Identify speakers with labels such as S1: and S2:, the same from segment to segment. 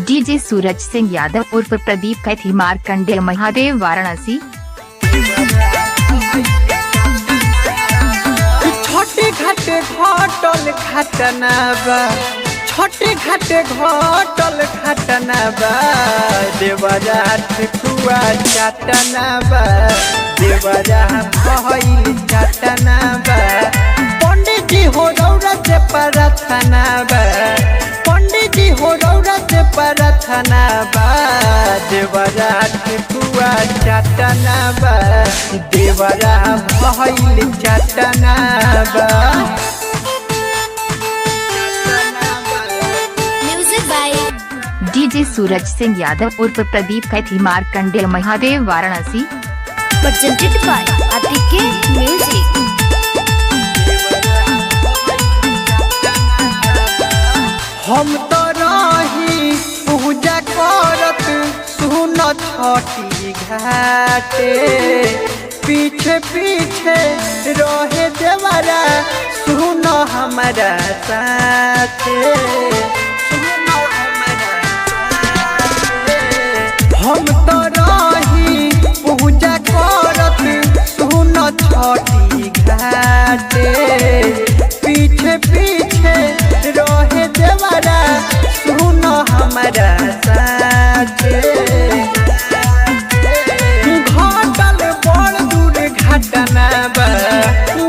S1: DJ Suraj Singh Yadav उर्फ प्रदीप कैथी मार्कंडेय महादेव वाराणसी।
S2: छोटे घाटे घाटल घाटना बा, छोटे घाटे घाटल घाटना बा, देवरा ठेकुआ चाटना बा, देवरा भइल चाटना बा। पंडित जी हो रौरा से प्रार्थना बा, पंडित जी हो रौरा से प्रार्थना बा, देवरा ठेकुआ चाटना बा, देवरा भइल चाटना बा।
S1: डीजे सूरज सिंह यादव उर्फ प्रदीप कैथी Markandeya Mahadev Varanasi.
S3: presented by ATK Music।
S2: हम तो रही पूजा करत सुन छठी घाटे, पीछे पीछे रहे देवरा सुन हमारा साथे, सुन हमारा साथे। हम तो रही पूजा करत सुन छठी घाटे, पीछे पीछे रहे देवरा सुन हमारा साथे। घाटल बड़ दूर घटना बा,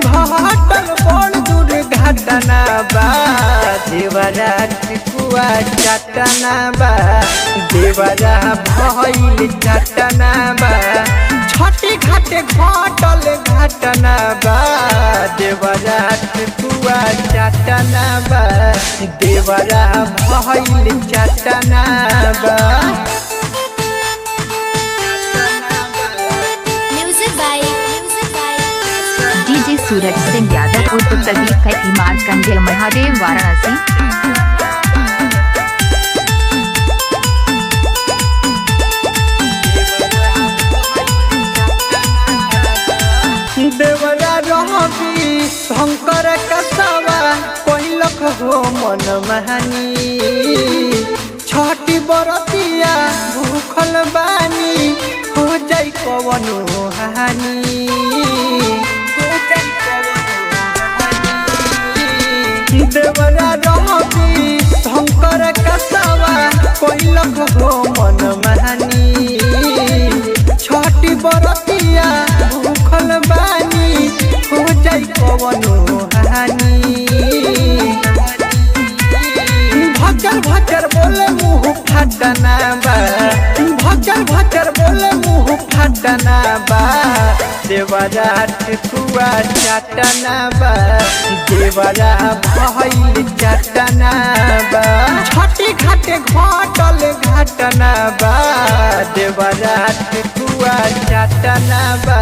S2: घाटल बड़ दूर घटना बा, देवरा ठेकुआ चाटना बा, देवरा भइल चाटना बा। छोटे घाटे घाटल घटना बा, देवरा ठेकुआ चाटना बा, देवरा भइल चाटना बा।
S1: डीजे सूरज सिंह यादव उर्फ प्रदीप कैथी मार्कंडेय महादेव वाराणसी।
S2: देवरा रही शंकर कसवा पहिलक हो मन महानी, छठी बरतिया भूखल बानी हो जाई कवनो हानि, हो जाई कवनो हानि। देवरा रही शंकर कसवा पहिलक हो मन महानी, छठी बरतिया भूखल बानी हो जाई कवनो हानि। भचर भचर बोले मुँह फटना बा, भचर भचर बोले मुँह फटना बा, देवरा ठेकुआ चाटना बा, देवरा भइल चाटना बा। छोटे घाटे घाटल घाटना बा, देवरा ठेकुआ चाटना बा।